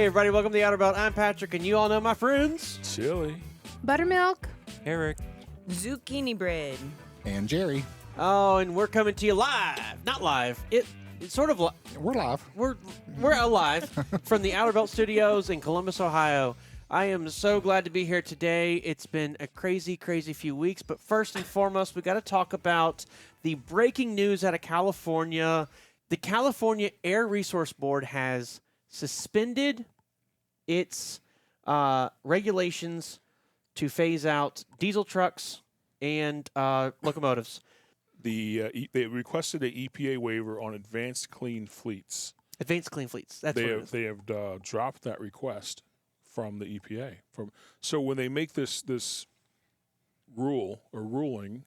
Hey everybody, welcome to the Outer Belt. I'm Patrick, and you all know my friends. Chili. Buttermilk. Eric. Zucchini bread. And Jerry. Oh, and we're coming to you live. Not live. It's sort of We're live. we're alive from the Outer Belt Studios in Columbus, Ohio. I am so glad to be here today. It's been a crazy, crazy few weeks, but first and foremost, we got to talk about the breaking news out of California. The California Air Resource Board has suspended its regulations to phase out diesel trucks and locomotives. They requested an EPA waiver on advanced clean fleets. Advanced clean fleets. That's what it is. They have dropped that request from the EPA. So when they make this rule or ruling,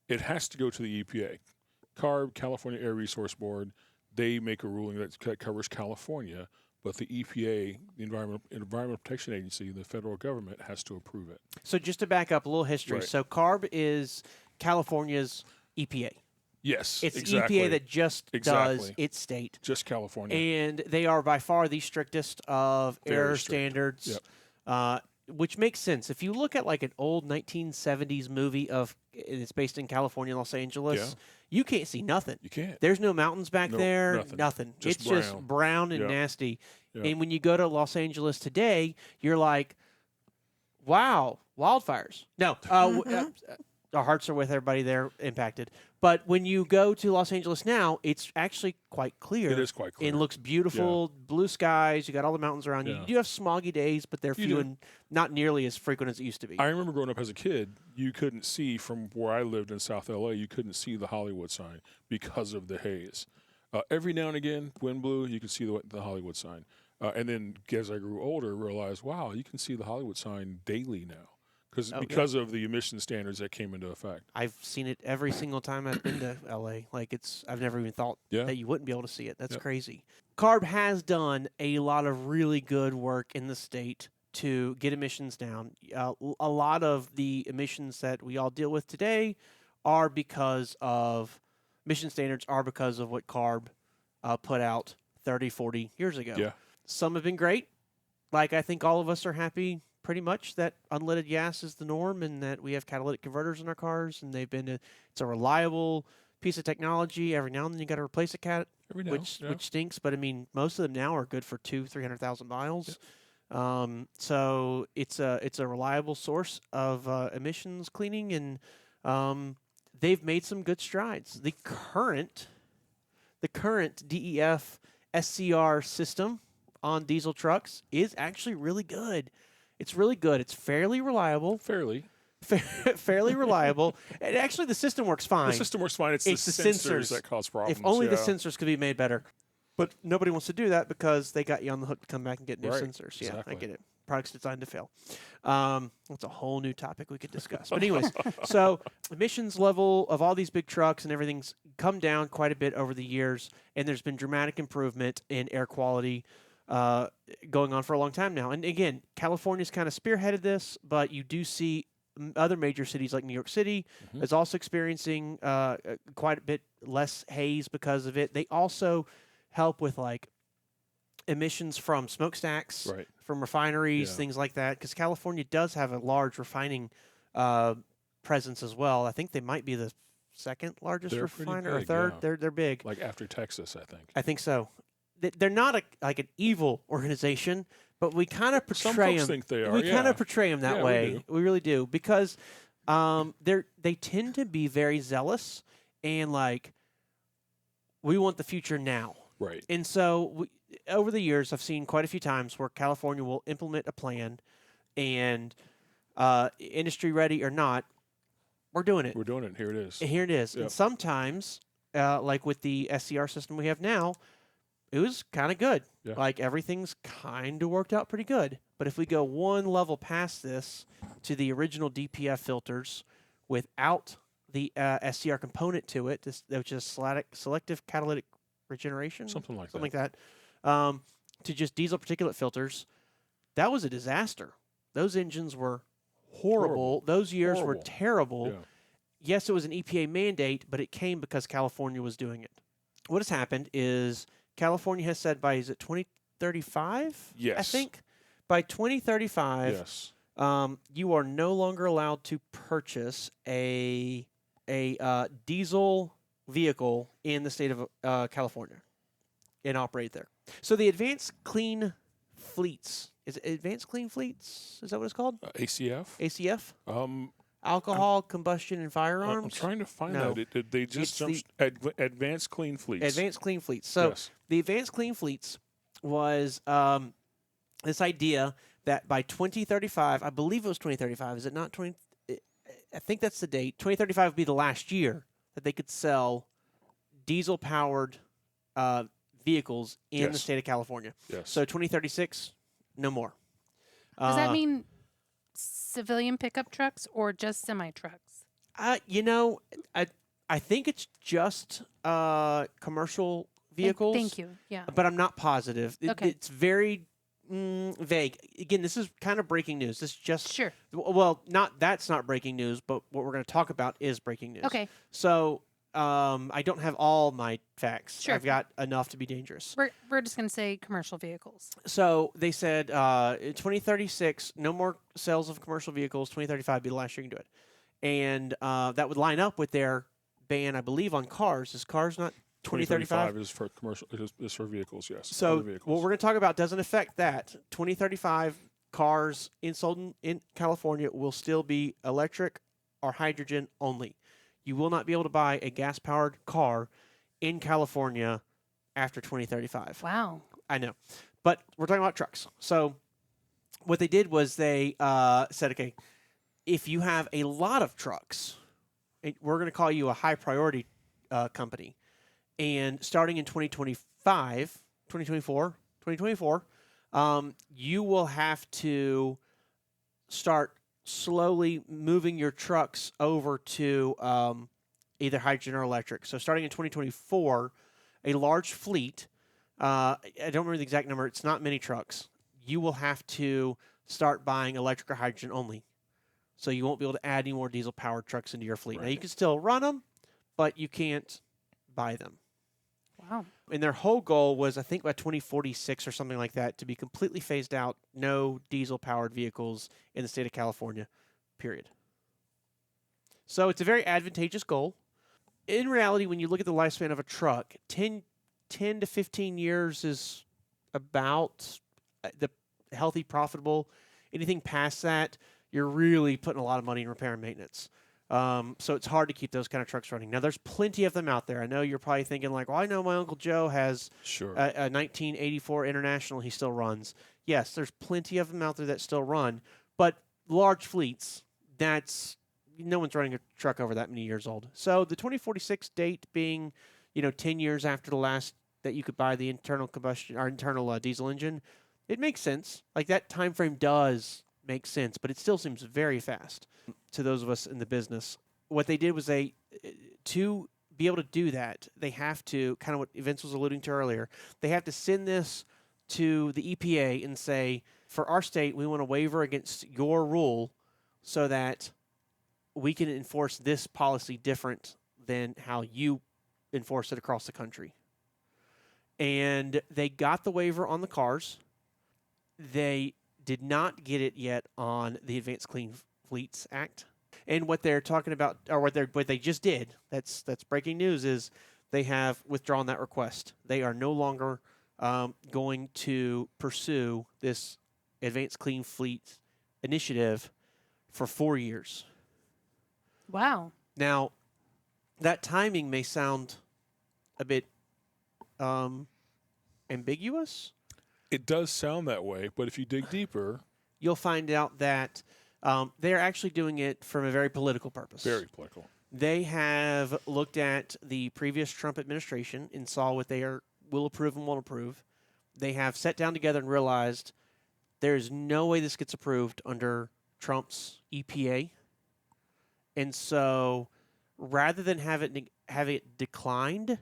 it has to go to the EPA. CARB, California Air Resource Board, they make a ruling that covers California, but the EPA, the Environmental Protection Agency, the federal government, has to approve it. So just to back up a little history. Right. So CARB is California's EPA. Yes, It's exactly. EPA that just does its state. Just California. And they are by far the strictest of Very air strict. standards, Yep. which makes sense. If you look at like an old 1970s movie it's based in California, Los Angeles, you can't see nothing. You can't. There's no mountains back No, there, nothing. Just It's just brown and Yep. nasty. Yep. And when you go to Los Angeles today, you're like, wow, wildfires. No, our hearts are with everybody there impacted. But when you go to Los Angeles now, it's actually quite clear. It is quite clear. It looks beautiful, blue skies. You got all the mountains around you. Yeah. You do have smoggy days, but they're You few do. and not nearly as frequent as it used to be. I remember growing up as a kid, you couldn't see from where I lived in South LA, you couldn't see the Hollywood sign because of the haze. Every now and again, wind blew, you could see the Hollywood sign. And then as I grew older, I realized, wow, you can see the Hollywood sign daily now because of the emission standards that came into effect. I've seen it every single time I've been to LA. Like I've never even thought that you wouldn't be able to see it. That's crazy. CARB has done a lot of really good work in the state to get emissions down. A lot of the emissions that we all deal with today are because of emission standards are because of what CARB put out 30, 40 years ago. Yeah. Some have been great. Like I think all of us are happy pretty much that unleaded gas is the norm and that we have catalytic converters in our cars and it's a reliable piece of technology. Every now and then you got to replace a cat, which stinks. But I mean, most of them now are good for 200,000-300,000 miles. Yep. So it's a reliable source of emissions cleaning, and they've made some good strides. The current DEF SCR system on diesel trucks is actually really good. It's really good. It's fairly reliable. Fairly reliable. And actually, the system works fine. The system works fine. It's the sensors that cause problems. If only the sensors could be made better. But nobody wants to do that because they got you on the hook to come back and get new sensors. Yeah, exactly. I get it. Products designed to fail. That's a whole new topic we could discuss. But anyways, so emissions level of all these big trucks and everything's come down quite a bit over the years, and there's been dramatic improvement in air quality going on for a long time now. And again, California's kind of spearheaded this, but you do see other major cities like New York City is also experiencing quite a bit less haze because of it. They also help with like emissions from smokestacks, from refineries, things like that, because California does have a large refining presence as well. I think they might be the second largest refiner or third. Yeah. They're big. Like after Texas, I think. I think so. They're not like an evil organization, but we kind of portray them. Some folks think they are. We kind of portray them that way. We really do, because they tend to be very zealous and like we want the future now. Right. And so over the years, I've seen quite a few times where California will implement a plan, and industry ready or not, we're doing it. We're doing it. Here it is. And here it is. Yep. And sometimes, like with the SCR system we have now, it was kind of good. Yeah. Like everything's kind of worked out pretty good. But if we go one level past this to the original DPF filters without the SCR component to it, which is selective catalytic regeneration, Something like that, to just diesel particulate filters, that was a disaster. Those engines were horrible. Those years were terrible. Yeah. Yes, it was an EPA mandate, but it came because California was doing it. What has happened is California has said by, is it 2035. I Yes. think by 2035, Yes. you are no longer allowed to purchase a diesel vehicle in the state of California and operate there. So the Advanced Clean Fleets, is it Advanced Clean Fleets? Is that what it's called? ACF. ACF? Um, Alcohol, Combustion, and I'm Firearms? trying to find No. that. They just It's Advanced Clean Fleets. Advanced Clean Fleets. So Yes. the Advanced Clean Fleets was this idea that by 2035, I believe it was 2035. Is it not 20? I think that's the date. 2035 would be the last year that they could sell diesel-powered vehicles in the Yes. state of California. Yes. So 2036, no more. Does that mean civilian pickup trucks or just semi trucks? You know, I think it's just commercial vehicles. Thank you. Yeah. But I'm not positive. Okay. It's very vague. Again, this is kind of breaking news. This is just Sure. well, that's not breaking news, but what we're going to talk about is breaking news. Okay. So I don't have all my facts. Sure. I've got enough to be dangerous. We're just going to say commercial vehicles. So they said in 2036, no more sales of commercial vehicles. 2035 be the last year you can do it, and that would line up with their ban, I believe, on cars. Is cars not 2035 is for commercial. Is for vehicles. Yes. So Other vehicles. what we're going to talk about doesn't affect that. 2035 cars sold in California will still be electric or hydrogen only. You will not be able to buy a gas-powered car in California after 2035. Wow. I know. But we're talking about trucks. So what they did was they said, okay, if you have a lot of trucks, we're going to call you a high-priority company. And starting in 2024, you will have to start slowly moving your trucks over to either hydrogen or electric. So starting in 2024, a large fleet, I don't remember the exact number, it's not many trucks, you will have to start buying electric or hydrogen only. So you won't be able to add any more diesel-powered trucks into your fleet. Now, Right. you can still run them, but you can't buy them. Wow. And their whole goal was, I think, by 2046 or something like that, to be completely phased out, no diesel-powered vehicles in the state of California, period. So it's a very advantageous goal. In reality, when you look at the lifespan of a truck, 10 to 15 years is about the healthy, profitable. Anything past that, you're really putting a lot of money in repair and maintenance. So it's hard to keep those kind of trucks running. Now, there's plenty of them out there. I know you're probably thinking like, well, I know my Uncle Joe has Sure. a 1984 International he still runs. Yes, there's plenty of them out there that still run, but large fleets, no one's running a truck over that many years old. So the 2046 date being, 10 years after the last that you could buy the internal combustion or internal diesel engine, it makes sense. Like that time frame does make sense, but it still seems very fast to those of us in the business. What they did was to be able to do that, they have to, kind of what Vince was alluding to earlier, they have to send this to the EPA and say, for our state, we want to waiver against your rule so that we can enforce this policy different than how you enforce it across the country. And they got the waiver on the cars. They did not get it yet on the Advanced Clean Fleets Act. And what they're talking about, or what they just did, that's breaking news, is they have withdrawn that request. They are no longer going to pursue this Advanced Clean Fleet initiative for 4 years. Wow. Now, that timing may sound a bit ambiguous. It does sound that way, but if you dig deeper, You'll find out that they're actually doing it from a very political purpose. very political. They have looked at the previous Trump administration and saw what they will approve and won't approve. They have sat down together and realized there is no way this gets approved under Trump's EPA. And so rather than have it declined,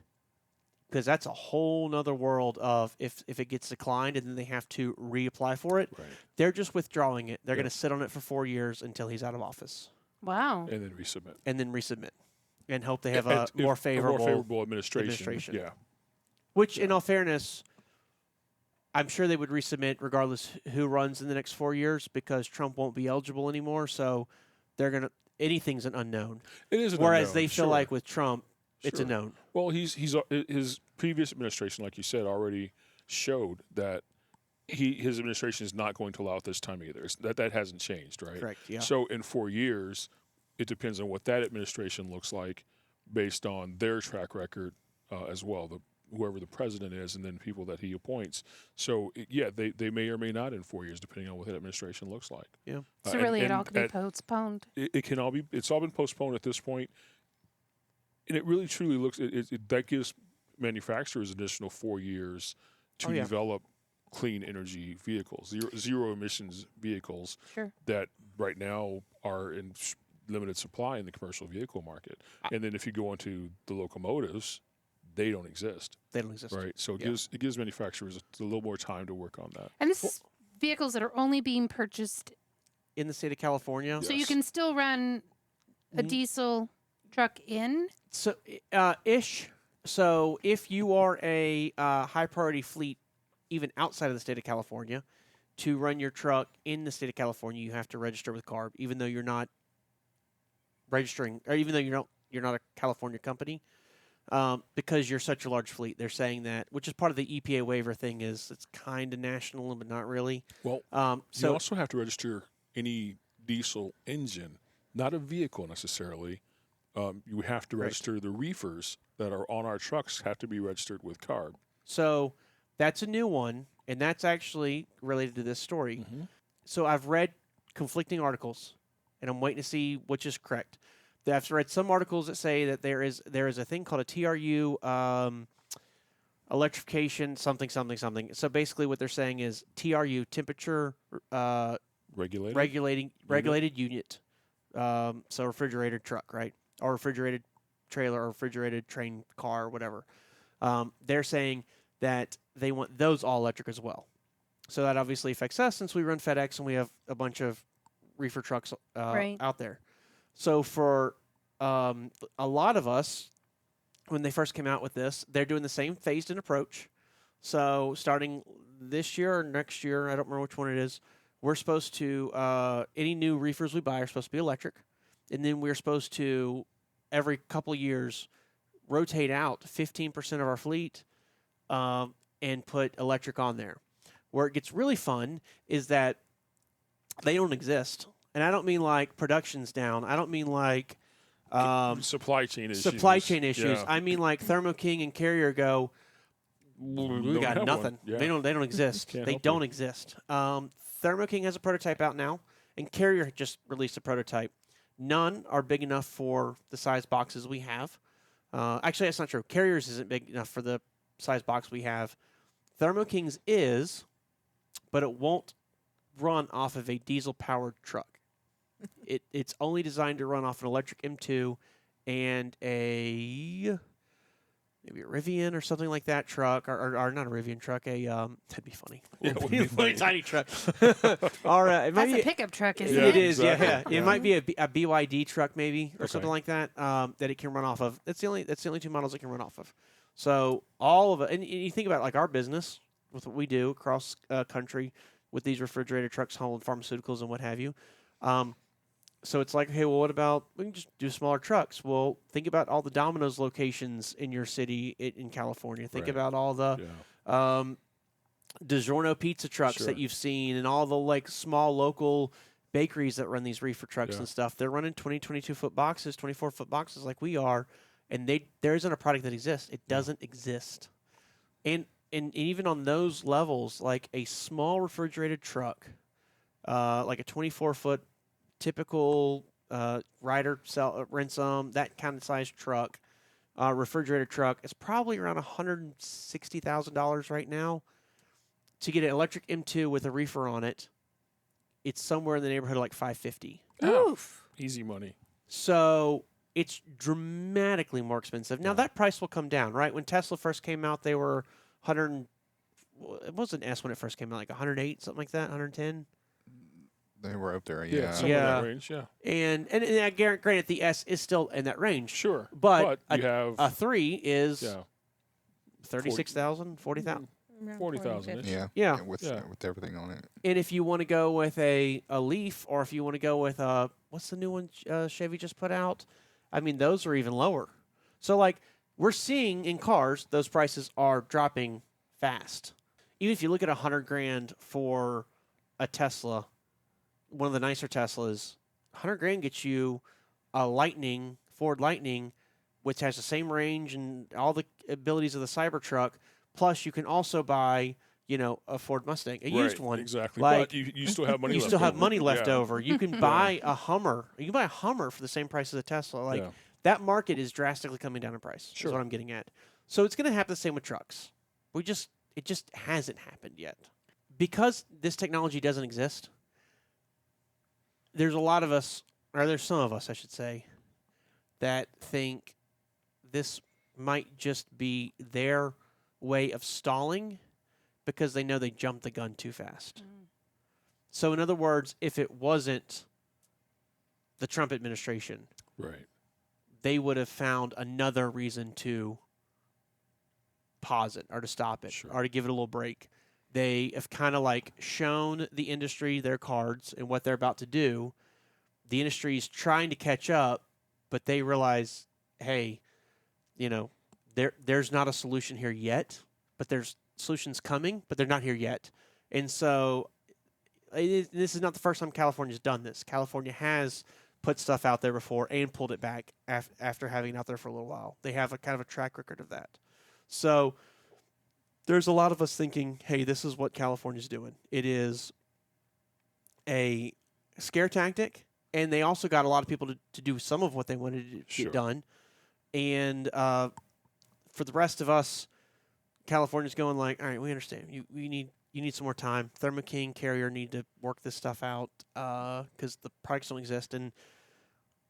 because that's a whole nother world of if it gets declined and then they have to reapply for it, Right. they're just withdrawing it. They're Yeah. going to sit on it for 4 years until he's out of office Wow. And then resubmit. and then resubmit and hope they have And a more favorable administration. administration. Yeah. Which, in all fairness, I'm sure they would resubmit regardless who runs in the next 4 years because Trump won't be eligible anymore. So they're gonna anything's an unknown. It is an Whereas unknown, they feel sure. like with Trump, it's a Sure. known. Well, his previous administration, like you said, already showed that his administration is not going to allow it this time either. That hasn't changed, right? Correct. Yeah. So in 4 years, it depends on what that administration looks like, based on their track record as well. Whoever the president is, and then people that he appoints. So they may or may not in 4 years, depending on what that administration looks like. Yeah. So really, it all could be postponed. It can all be. It's all been postponed at this point, and it really truly looks. That gives manufacturers additional 4 years to develop clean energy vehicles, zero emissions vehicles Sure. that right now are in limited supply in the commercial vehicle market. And then if you go into the locomotives, they don't exist. They don't exist. Right. So it gives manufacturers a little more time to work on that. And this is vehicles that are only being purchased, In the state of California. so you Yes. can still run a diesel truck in. So, ish. So, if you are a high priority fleet, even outside of the state of California, to run your truck in the state of California, you have to register with CARB, even though you're not registering, or even though you're not a California company, because you're such a large fleet. They're saying that, which is part of the EPA waiver thing, is it's kind of national, but not really. Well, you So also have to register any diesel engine, not a vehicle necessarily. You have to register the reefers that are on our trucks have to be registered with CARB. So that's a new one, and that's actually related to this story. So I've read conflicting articles, and I'm waiting to see which is correct. I've read some articles that say that there is a thing called a TRU electrification something. So basically, what they're saying is TRU, temperature regulated unit. So refrigerated truck, right, or refrigerated trailer, or refrigerated train car, or whatever. They're saying that they want those all electric as well. So that obviously affects us since we run FedEx and we have a bunch of reefer trucks out there. So for a lot of us, when they first came out with this, they're doing the same phased-in approach. So starting this year or next year, I don't remember which one it is, we're supposed to, any new reefers we buy are supposed to be electric. And then we're supposed to, every couple years, rotate out 15% of our fleet and put electric on there. Where it gets really fun is that they don't exist. And I don't mean like production's down. I don't mean like supply chain issues. Yeah. I mean like Thermo King and Carrier go, we got nothing. Yeah. They don't exist. They don't exist. Thermo King has a prototype out now, and Carrier just released a prototype. None are big enough for the size boxes we have. Actually, that's not true. Carrier's isn't big enough for the size box we have. Thermo King's is, but it won't run off of a diesel-powered truck. It's only designed to run off an electric M2 and maybe a Rivian or something like that truck, or not a Rivian truck. That'd be funny. Funny. Tiny truck. Or it might That's be a pickup truck, isn't Yeah, it? it is, exactly. yeah. It might be a BYD truck, maybe, or Okay. something like that. That it can run off of. That's the only two models it can run off of. So all of it, and you think about like our business with what we do across country with these refrigerated trucks hauling pharmaceuticals and what have you. So it's like, hey, well, what about we can just do smaller trucks? Well, think about all the Domino's locations in your city in California. Think Right. about all the DiGiorno pizza trucks Sure. that you've seen, and all the like small local bakeries that run these reefer trucks Yeah. and stuff. They're running 22-foot boxes, 24-foot boxes like we are, and there isn't a product that exists. It doesn't exist. And even on those levels, like a small refrigerated truck, like a 24-foot typical rider ransom, that kind of size truck, refrigerated truck, is probably around $160,000 right now. To get an electric M2 with a reefer on it, it's somewhere in the neighborhood of like $550. Oof. Easy money. So it's dramatically more expensive. Now that price will come down, right? When Tesla first came out, they were it wasn't S when it first came out, like 108, something like that, 110. They were up there, Yeah, yeah. somewhere in that range. Yeah, And granted, the S is still in that range. sure. But you have a 3 is yeah. 36,000, 40,000. Around 40,000 -ish. Yeah. Yeah. With Yeah. with everything on it. And if you want to go with a Leaf, or if you want to go with what's the new one Chevy just put out? I mean, those are even lower. So like we're seeing in cars, those prices are dropping fast. Even if you look at $100,000 for a Tesla, one of the nicer Teslas, $100,000 gets you a Ford Lightning, which has the same range and all the abilities of the Cybertruck. Plus, you can also buy, a Ford Mustang, a used Right, one. exactly. Like, But you still have money you left still have over. money left Yeah. over. You can buy a Hummer. You can buy a Hummer for the same price as a Tesla. Like Yeah. that market is drastically coming down in price. Sure. Is what I'm getting at. So it's going to happen the same with trucks. It just hasn't happened yet because this technology doesn't exist. There's a lot of us, or there's some of us, I should say, that think this might just be their way of stalling because they know they jumped the gun too fast. So, in other words, if it wasn't the Trump administration, Right. they would have found another reason to pause it or to stop it Sure. or to give it a little break. They have kind of like shown the industry their cards and what they're about to do. The industry is trying to catch up, but they realize, hey, there's not a solution here yet, but there's solutions coming, but they're not here yet. And so this is not the first time California's done this. California has put stuff out there before and pulled it back after having it out there for a little while. They have a kind of a track record of that. So there's a lot of us thinking, hey, this is what California's doing. It is a scare tactic, and they also got a lot of people to do some of what they wanted to Sure. get done. And for the rest of us, California's going like, all right, we understand. You need some more time. Thermo King, Carrier need to work this stuff out because the products don't exist. And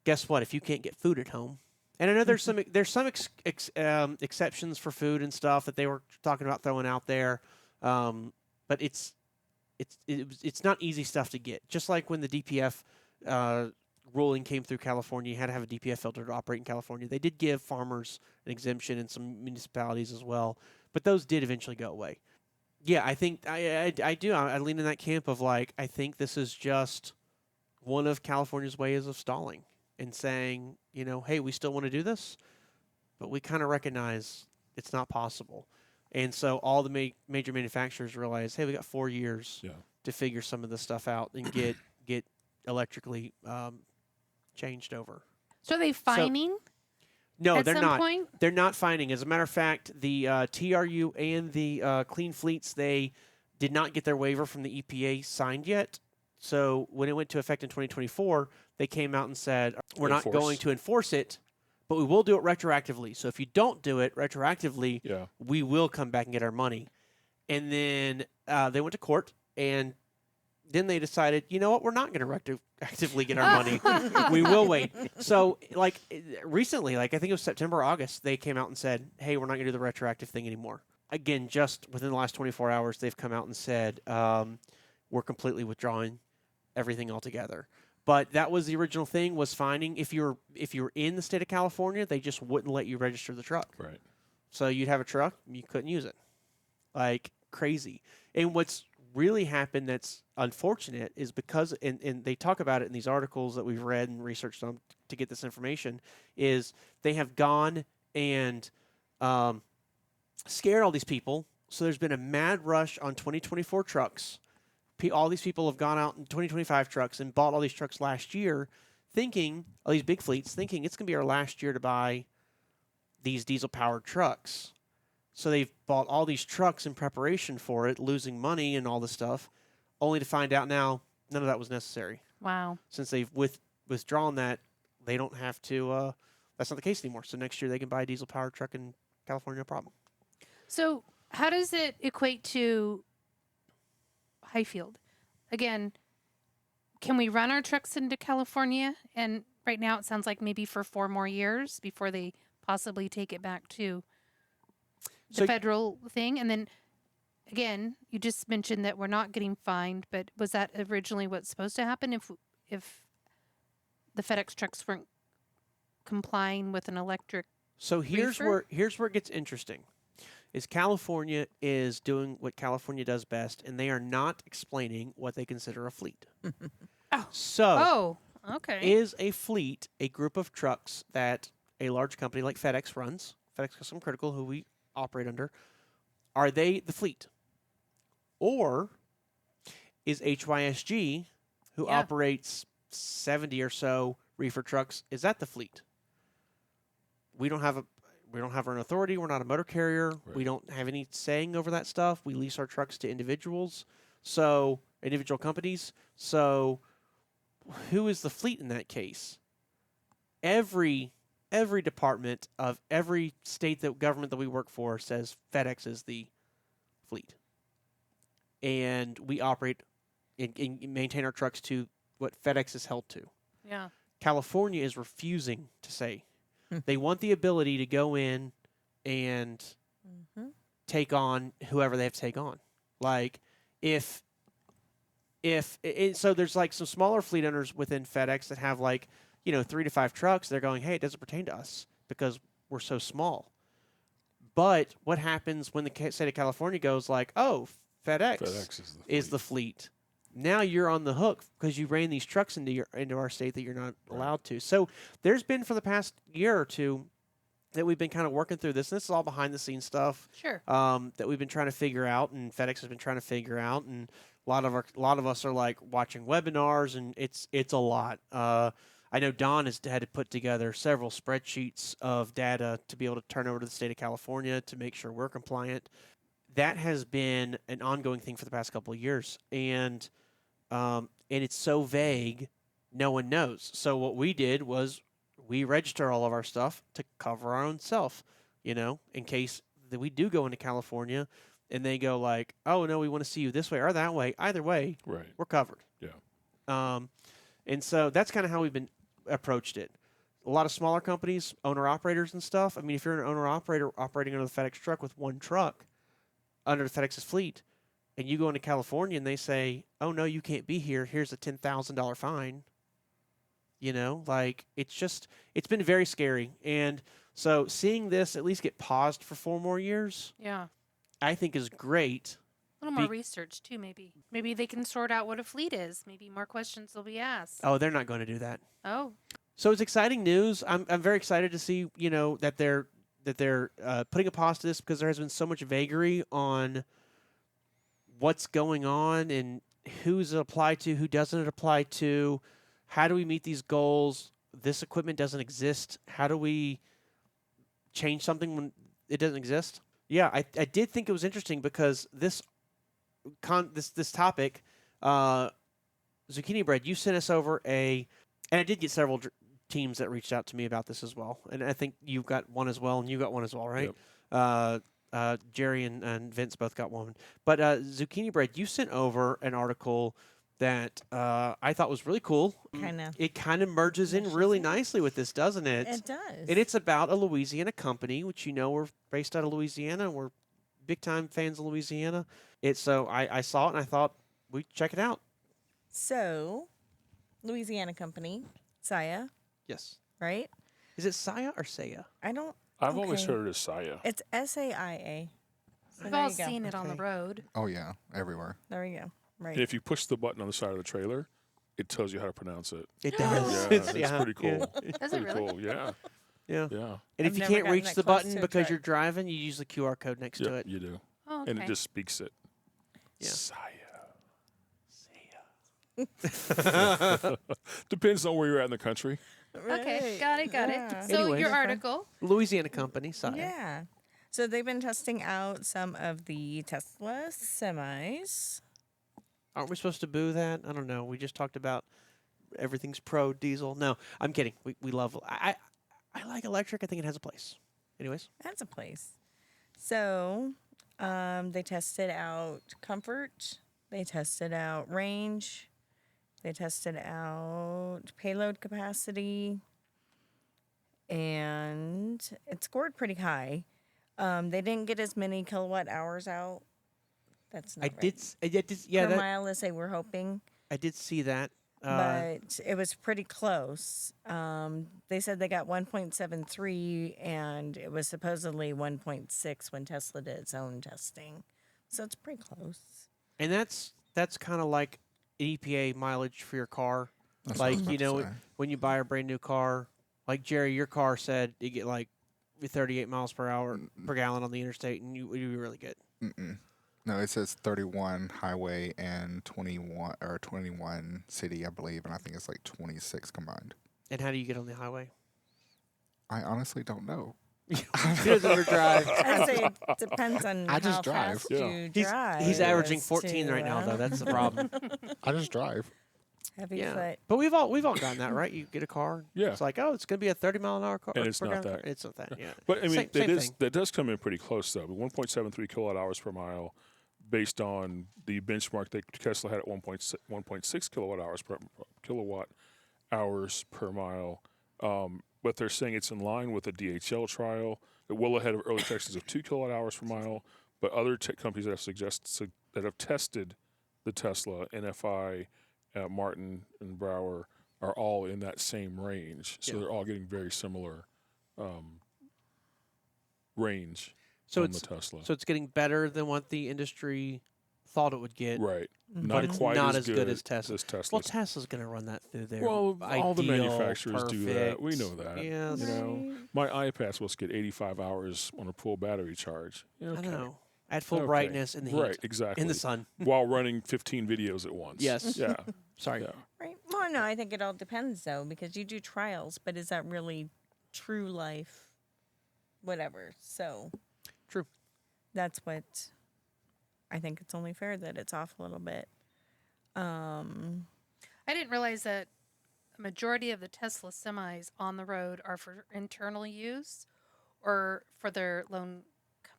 guess what? If you can't get food at home, and I know there's some exceptions for food and stuff that they were talking about throwing out there, but it's not easy stuff to get. Just like when the DPF ruling came through California, you had to have a DPF filter to operate in California. They did give farmers an exemption in some municipalities as well, but those did eventually go away. Yeah, I think I do. I lean in that camp of like, I think this is just one of California's ways of stalling and saying, hey, we still want to do this, but we kind of recognize it's not possible. And so all the major manufacturers realize, hey, we got 4 years to figure some of this stuff out and get electrically changed over. So are they fining? No, at they're some not. point? They're not fining. As a matter of fact, the TRU and the Clean Fleets, they did not get their waiver from the EPA signed yet. So when it went to effect in 2024, they came out and said, we're not going to enforce it, but we will do it retroactively. So if you don't do it retroactively, we will come back and get our money. And then they went to court, and then they decided, you know what, we're not going to retroactively get our money. We will wait. So, like, recently, like I think it was September or August, they came out and said, hey, we're not going to do the retroactive thing anymore. Again, just within the last 24 hours, they've come out and said, we're completely withdrawing everything altogether. But that was the original thing, was finding if you're in the state of California, they just wouldn't let you register the truck. Right. So you'd have a truck, you couldn't use it. Like crazy. And what's really happened that's unfortunate is because, and they talk about it in these articles that we've read and researched on to get this information, is they have gone and scared all these people. So there's been a mad rush on 2024 trucks. All these people have gone out in 2025 trucks and bought all these trucks last year, thinking, all these big fleets, thinking it's going to be our last year to buy these diesel-powered trucks. So they've bought all these trucks in preparation for it, losing money and all this stuff, only to find out now none of that was necessary. Wow. Since they've withdrawn that, they don't have to, that's not the case anymore. So next year they can buy a diesel-powered truck in California, no problem. So how does it equate to Hyfield? Again, can we run our trucks into California? And right now it sounds like maybe for 4 more years before they possibly take it back to the federal thing. And then, again, you just mentioned that we're not getting fined, but was that originally what's supposed to happen if the FedEx trucks weren't complying with an electric So here's reefer? where it gets interesting. is California is doing what California does best, and they are not explaining what they consider a fleet. Oh. So, Oh, okay. is a fleet a group of trucks that a large company like FedEx runs? FedEx Custom Critical, who we operate under, are they the fleet? Or is HYSG, who Yeah. operates 70 or so reefer trucks, is that the fleet? We don't have an authority. We're not a motor carrier. Right. We don't have any saying over that stuff. We lease our trucks to individuals, so individual companies. So, who is the fleet in that case? Every department of every state government that we work for says FedEx is the fleet, and we operate and maintain our trucks to what FedEx is held to. Yeah. California is refusing to say. They want the ability to go in and take on whoever they have to take on. Like, so there's like some smaller fleet owners within FedEx that have 3 to 5 trucks. They're going, hey, it doesn't pertain to us because we're so small. But what happens when the state of California goes like, oh, FedEx is the fleet? Now you're on the hook because you ran these trucks into our state that you're not allowed to. So there's been for the past year or two that we've been kind of working through this. And this is all behind the scenes stuff. Sure. That we've been trying to figure out, and FedEx has been trying to figure out, and a lot of us are like watching webinars, and it's a lot. I know Don has had to put together several spreadsheets of data to be able to turn over to the state of California to make sure we're compliant. That has been an ongoing thing for the past couple of years, and it's so vague, no one knows. So what we did was we register all of our stuff to cover our own self, in case that we do go into California and they go like, oh, no, we want to see you this way or that way. Either way, we're covered. Yeah. And so that's kind of how we've been approached it. A lot of smaller companies, owner-operators and stuff. I mean, if you're an owner-operator operating under the FedEx truck with one truck under the FedEx's fleet, and you go into California and they say, oh, no, you can't be here. Here's a $10,000 fine. It's been very scary. And so seeing this at least get paused for 4 more years, Yeah. I think is great. A little more research, too, maybe. Maybe they can sort out what a fleet is. Maybe more questions will be asked. Oh, they're not going to do that. Oh. So it's exciting news. I'm very excited to see, that they're putting a pause to this because there has been so much vagary on what's going on and who's it applied to, who doesn't it apply to, how do we meet these goals? This equipment doesn't exist. How do we change something when it doesn't exist? Yeah, I did think it was interesting because this topic, Zucchini Bread, you sent us over and I did get several teams that reached out to me about this as well, and I think you've got one as well, and you got one as well, right? Yep. Jerry and Vince both got one. But Zucchini Bread, you sent over an article that I thought was really cool. It kind of merges in really nicely with this, doesn't it? It does. And it's about a Louisiana company, which we're based out of Louisiana. We're big-time fans of Louisiana. So I saw it, and I thought we'd check it out. So, Louisiana company, Saya, Yes. right? Is it Saya or Saya? I've always heard it as Saya. It's SAIA. So We've there all you go. seen it on the road. Oh yeah, everywhere. There you go. Right. And if you push the button on the side of the trailer, it tells you how to pronounce it. It does. Yeah, it's pretty cool. Does it Pretty really? cool. Yeah. Yeah. Yeah. And if I've you never can't gotten reach that the close button to a because truck. you're driving, you use the QR code next to Yeah, it. you do. Oh, okay. And it just speaks it. Yeah. Saya. Depends on where you're at in the country. Okay, got it. Yeah. So Anyways. your article. Louisiana company, Saya. Yeah. So they've been testing out some of the Tesla semis. Aren't we supposed to boo that? I don't know. We just talked about everything's pro diesel. No, I'm kidding. We love. I like electric. I think it has a place. Anyways. That's a place. So they tested out comfort. They tested out range. They tested out payload capacity. And it scored pretty high. They didn't get as many kilowatt hours out. That's not I right. did. Yeah, per mile as they were hoping. I did see that. but it was pretty close. They said they got 1.73, and it was supposedly 1.6 when Tesla did its own testing. So it's pretty close. And that's kind of like EPA mileage for your car. That's what I was Like, about you to know, say. when you buy a brand new car, like Jerry, your car said you get like 38 miles per hour per gallon on the interstate, and you be really good. Mm-mm. No, it says 31 highway and 21 city, I believe, and I think it's like 26 combined. And how do you get on the highway? I honestly don't know. He doesn't ever drive. I say it depends on I just how drive. fast Yeah. you He's, drive. he's averaging as 14 to, right now, though. That's the problem. I just drive. Heavy Yeah, foot. but we've all gotten that, right? You get a car. Yeah. It's like, oh, it's gonna be a 30-mile-an-hour car. And it's per not gallon. that. It's not that. Yeah. But I mean, Same thing. that does come in pretty close though. 1.73 kilowatt hours per mile, based on the benchmark that Tesla had at 1.6 kilowatt hours per mile. But they're saying it's in line with the DHL trial. It will ahead of early projections of 2 kilowatt hours per mile. But other tech companies that have tested the Tesla, NFI, Martin and Brower, are all in that same range. So Yeah. they're all getting very similar range So on it's the Tesla. so it's getting better than what the industry thought it would get. Right. Mhm. Not it's quite not as as good as Tesla. as Tesla's. Well, Tesla's gonna run that through there. Well, all the Ideal, manufacturers do that. We know perfect. that. Yes. You know, my iPad's supposed to get 85 hours on a full battery charge. I Okay. know. At full Okay. brightness in the heat. Right, exactly. In the sun. While running 15 videos at once. Yes. Yeah. Sorry. Yeah. Right. Well, no, I think it all depends though, because you do trials, but is that really true life? Whatever. So True. that's what I think it's only fair that it's off a little bit. I didn't realize that a majority of the Tesla semis on the road are for internal use or for their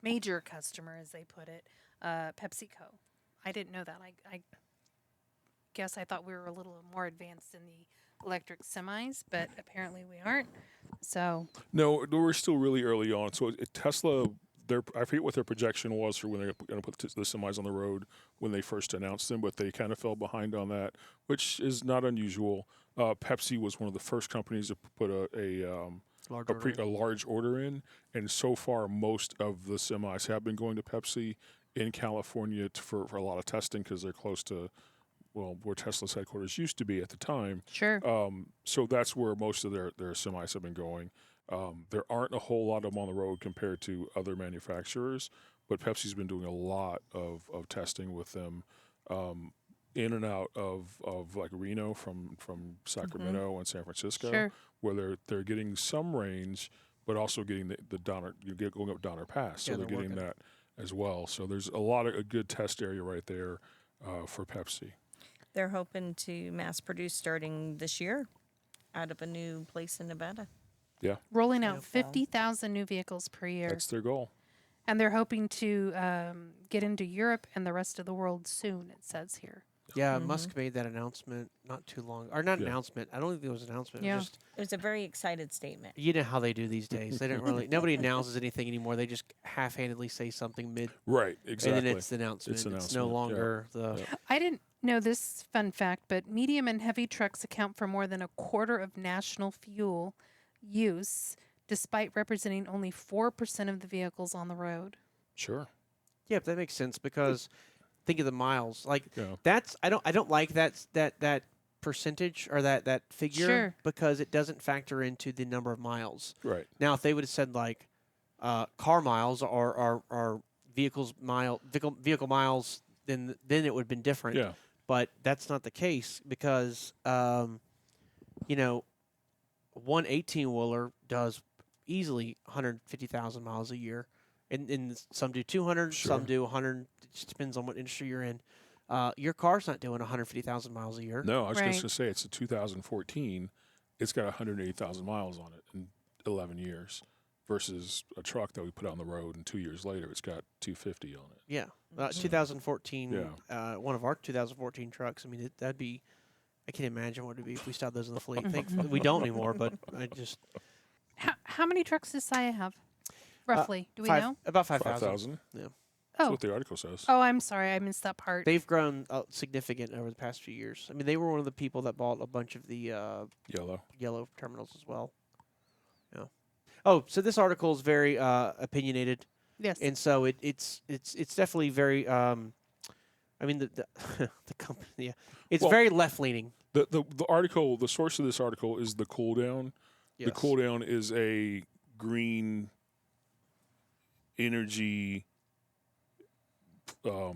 major customer, as they put it, PepsiCo. I didn't know that. I guess I thought we were a little more advanced in the electric semis, but apparently we aren't. So No, we're still really early on. So Tesla, I forget what their projection was for when they're going to put the semis on the road when they first announced them, but they kind of fell behind on that, which is not unusual. Pepsi was one of the first companies to put a large order in, and so far most of the semis have been going to Pepsi in California for a lot of testing because they're close to, well, where Tesla's headquarters used to be at the time. sure. So that's where most of their semis have been going. There aren't a whole lot of them on the road compared to other manufacturers, but Pepsi's been doing a lot of testing with them in and out of like Reno from Sacramento and San Francisco, Sure. where they're getting some range, but also getting the Donner, going up Donner Pass. So Yeah, they're they're getting working. that as well. So there's a lot of a good test area right there for Pepsi. They're hoping to mass produce starting this year out of a new place in Nevada. Yeah, Rolling Yeah. out 50,000 new vehicles per year. that's their goal. And they're hoping to get into Europe and the rest of the world soon, it says here. Yeah, Musk made that announcement not too long, or not Yeah. announcement. I don't think it was an announcement. Yeah. It was just, It was a very excited statement. you know how they do these days. They don't really. Nobody announces anything anymore. They just half-handedly say something mid, Right, exactly. and then it's the announcement. It's no announcement, yeah. longer the. Yeah. I didn't know this fun fact, but medium and heavy trucks account for more than a quarter of national fuel use, despite representing only 4% of the vehicles on the road. Sure. Yeah, but that makes sense because think of the miles. Like Yeah. that's I don't like that percentage or that figure Sure. because it doesn't factor into the number of miles. Right. Now, if they would have said like car miles or vehicle miles, then it would have been different. Yeah. But that's not the case because you know, one 18-wheeler does easily 150,000 miles a year, and some do 200, some Sure. do 100. It just depends on what industry you're in. Your car's not doing 150,000 miles a year. No, I was Right. just going to say it's a 2014. It's got 180,000 miles on it in 11 years versus a truck that we put on the road, and 2 years later it's got 250 on it. Yeah, 2014. Yeah. One of our 2014 trucks. I mean, that'd be. I can't imagine what it'd be if we still had those in the fleet. Thankfully, we don't anymore. But I just How many trucks does Saya have? Roughly. Do we know? about 5,000. 5,000. Yeah. That's Oh. what the article says. Oh, I'm sorry. I missed that part. They've grown significant over the past few years. I mean, they were one of the people that bought a bunch of the Yellow. yellow terminals as well. Yeah. Oh, so this article is very opinionated, Yes. and so it's definitely very. I mean, the the company. Yeah, it's Well, very left leaning. The article, the source of this article is the cool down. Yes. The cool down is a green energy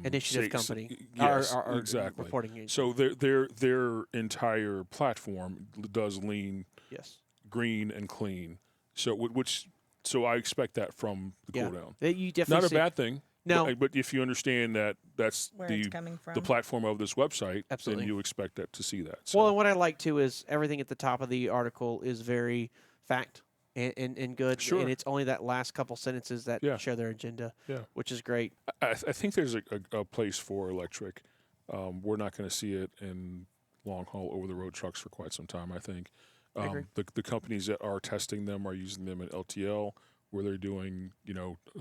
Initiative say- company. Yes, Our exactly. reporting agency. So their entire platform does lean Yes. green and clean. So I expect that from the Yeah. cool down. You definitely Not a see- bad thing. No. But if you understand that that's Where it's coming from. the platform of this website, Absolutely. then you expect that to see that. So, Well, and what I like too is everything at the top of the article is very fact and good. Sure. And it's only that last couple sentences that Yeah. show their agenda, Yeah. which is great. I think there's a place for electric. We're not going to see it in long haul over the road trucks for quite some time. I think agree. the companies that are testing them are using them in LTL, where they're doing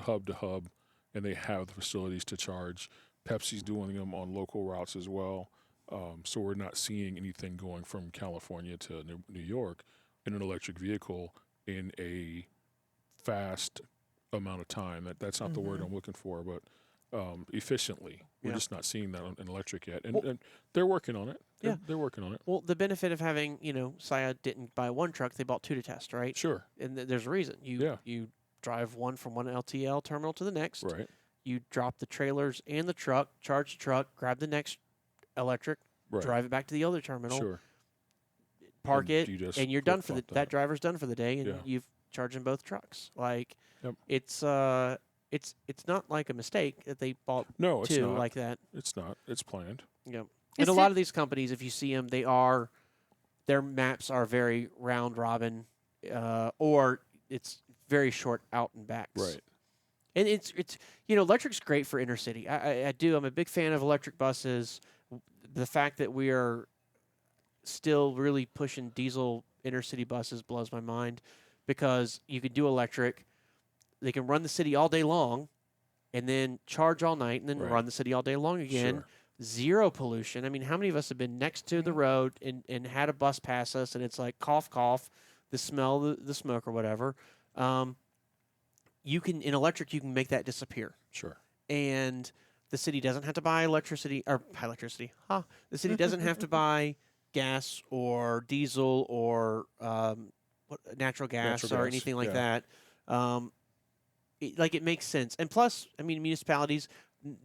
hub to hub, and they have the facilities to charge. Pepsi's doing them on local routes as well. So we're not seeing anything going from California to New York in an electric vehicle in a fast amount of time. That's not the word I'm looking for, but efficiently. We're Yeah. just not seeing that in electric yet, Well- and they're working on it. Yeah. They're working on it. Well, the benefit of having, Saya didn't buy one truck, they bought two to test, right? Sure, And there's a reason. You drive one from one LTL terminal to the next. right, You drop the trailers and the truck, charge the truck, grab the next electric, right, drive it back to the other terminal, sure. park And it, you just and you're done for flip-flop that that. driver's done for the day, and Yeah. you've charging both trucks. Like, Yep. it's not like a mistake that they bought No, it's two not. like that. It's not. It's planned. Yep. Is And a lot it- of these companies, if you see them, their maps are very round robin, or it's very short out and backs. Right. And it's electric's great for intercity. I'm a big fan of electric buses. The fact that we are still really pushing diesel intercity buses blows my mind, because you can do electric. They can run the city all day long, and then charge all night, and then Right. run the city all day long again. Sure. Zero pollution. I mean, how many of us have been next to the road and had a bus pass us, and it's like cough, cough, the smell, the smoke, or whatever. You can, in electric, you can make that disappear, Sure. and the city doesn't have to buy electricity. The city doesn't have to buy gas or diesel or natural gas Natural or gas, anything like yeah. that. It makes sense. And plus, I mean, municipalities,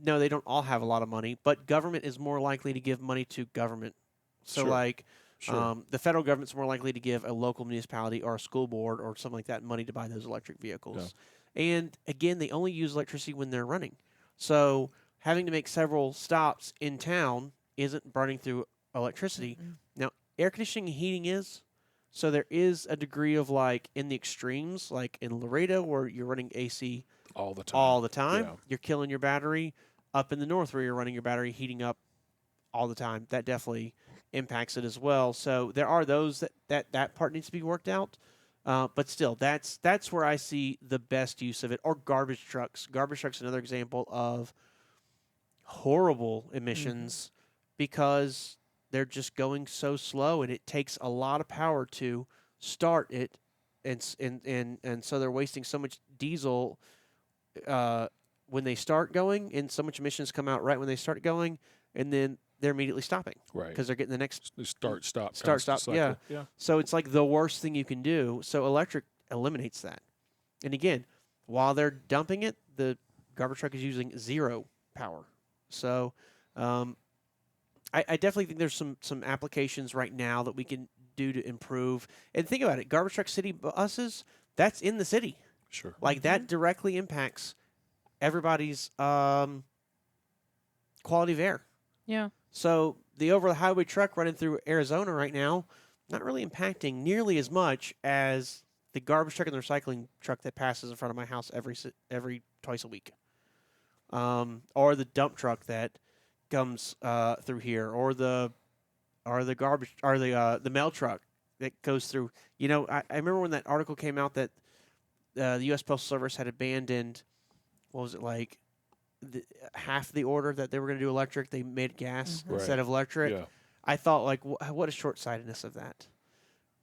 no, they don't all have a lot of money, but government is more likely to give money to government. So, Sure. Sure. the federal government's more likely to give a local municipality or a school board or something like that money to buy those electric vehicles. And again, they only use electricity when they're running. So having to make several stops in town isn't burning through electricity. Now, air conditioning and heating is. So there is a degree of, like, in the extremes, like in Laredo, where you're running AC all the time. all the time, Yeah. you're killing your battery. Up in the north, where you're running your battery heating up all the time, that definitely impacts it as well. So there are those that part needs to be worked out. But still, that's where I see the best use of it. Or garbage trucks. Garbage trucks, another example of horrible emissions because they're just going so slow, and it takes a lot of power to start it, and so they're wasting so much diesel when they start going, and so much emissions come out right when they start going, and then they're immediately stopping Right. because they're getting the next. They start, stop, Start, constant stop, cycle. yeah. Yeah. So it's like the worst thing you can do. So electric eliminates that. And again, while they're dumping it, the garbage truck is using zero power. So I definitely think there's some applications right now that we can do to improve. And think about it, garbage truck city buses, that's in the city. Sure. Like that directly impacts everybody's quality of air. Yeah. So the over-the-highway truck running through Arizona right now, not really impacting nearly as much as the garbage truck and the recycling truck that passes in front of my house every twice a week, or the dump truck that comes through here, or the garbage or the mail truck that goes through. I remember when that article came out that the U.S. Postal Service had abandoned, what was it, like half the order that they were going to do electric, they made gas Right. instead of electric. Yeah. I thought, like, what a short-sightedness of that.